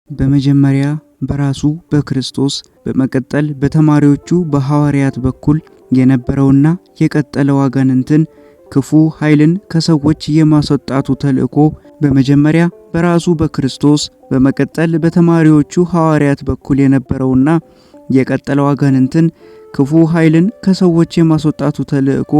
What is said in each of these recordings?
በመጀመሪያ በራሱ በክርስቶስ በመቀጠል በተማሪዎቹ በሐዋርያት በኩል የነበረውና የቀጠለው አጋንንትን ክፉ ኃይልን ከሰዎች የማስወጣቱ ተልእኮ በመጀመሪያ በራሱ በክርስቶስ በመቀጠል በተማሪዎቹ ሐዋርያት በኩል የነበረውና የቀጠለው አጋንንትን ክፉ ኃይልን ከሰዎች የማስወጣቱ ተልእኮ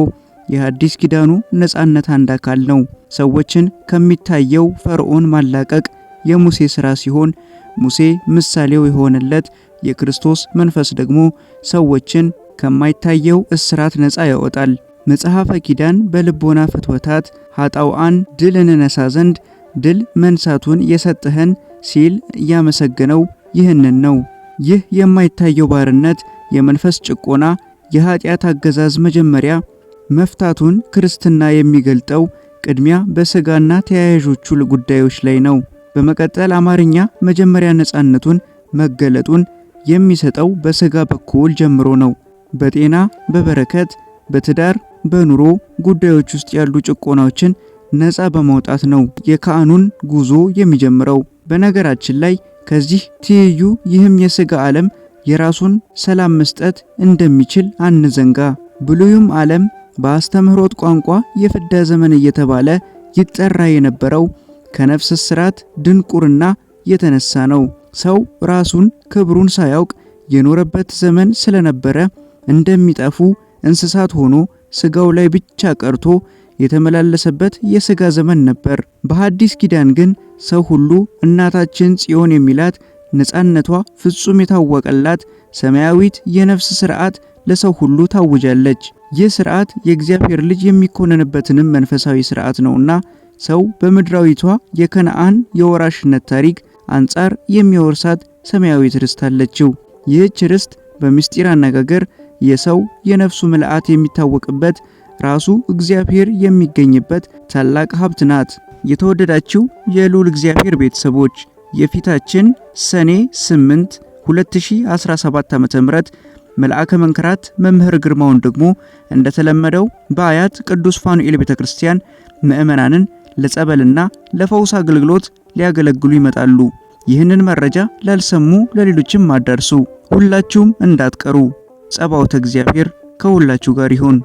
የሐዲስ ኪዳኑ ነጻነት አንድ አካል ነው። ሰዎችን ከሚታየው ፈርዖን ማላቀቅ የሙሴ ሥራ ሲሆን ሙሴ ምሳሌው የሆነለት የክርስቶስ መንፈስ ደግሞ ሰዎችን ከማይታየው እስራት ነፃ ያወጣል። መጽሐፈ ኪዳን በልቦና ፍትወታት ኃጣውአን ድል እንነሳ ዘንድ ድል መንሳቱን የሰጠህን ሲል ያመሰገነው ይህንን ነው። ይህ የማይታየው ባርነት የመንፈስ ጭቆና የኃጢአት አገዛዝ መጀመሪያ መፍታቱን ክርስትና የሚገልጠው ቅድሚያ በሥጋና ተያያዦቹ ጉዳዮች ላይ ነው። በመቀጠል አማርኛ መጀመሪያ ነጻነቱን መገለጡን የሚሰጠው በሥጋ በኩል ጀምሮ ነው። በጤና በበረከት በትዳር በኑሮ ጉዳዮች ውስጥ ያሉ ጭቆናዎችን ነፃ በማውጣት ነው የካህኑን ጉዞ የሚጀምረው። በነገራችን ላይ ከዚህ ትይዩ ይህም የሥጋ ዓለም የራሱን ሰላም መስጠት እንደሚችል አንዘንጋ። ብሉይም ዓለም በአስተምህሮት ቋንቋ የፍዳ ዘመን እየተባለ ይጠራ የነበረው ከነፍስ እስራት ድንቁርና የተነሳ ነው። ሰው ራሱን ክብሩን ሳያውቅ የኖረበት ዘመን ስለነበረ እንደሚጠፉ እንስሳት ሆኖ ሥጋው ላይ ብቻ ቀርቶ የተመላለሰበት የሥጋ ዘመን ነበር። በሐዲስ ኪዳን ግን ሰው ሁሉ እናታችን ጽዮን የሚላት ነጻነቷ ፍጹም የታወቀላት ሰማያዊት የነፍስ ሥርዓት ለሰው ሁሉ ታውጃለች። ይህ ሥርዓት የእግዚአብሔር ልጅ የሚኮነንበትንም መንፈሳዊ ሥርዓት ነውና ሰው በምድራዊቷ የከነዓን የወራሽነት ታሪክ አንጻር የሚወርሳት ሰማያዊት ርስት አለችው። ይህች ርስት በምስጢር አነጋገር የሰው የነፍሱ ምልአት የሚታወቅበት ራሱ እግዚአብሔር የሚገኝበት ታላቅ ሀብት ናት። የተወደዳችሁ የልዑል እግዚአብሔር ቤተሰቦች የፊታችን ሰኔ 8 2017 ዓ.ም መልአከ መንክራት መምህር ግርማውን ደግሞ እንደተለመደው በአያት ቅዱስ ፋኑኤል ቤተክርስቲያን ምዕመናንን ለጸበልና ለፈውስ አገልግሎት ሊያገለግሉ ይመጣሉ። ይህንን መረጃ ላልሰሙ ለሌሎችም አዳርሱ። ሁላችሁም እንዳትቀሩ። ጸባኦተ እግዚአብሔር ከሁላችሁ ጋር ይሁን።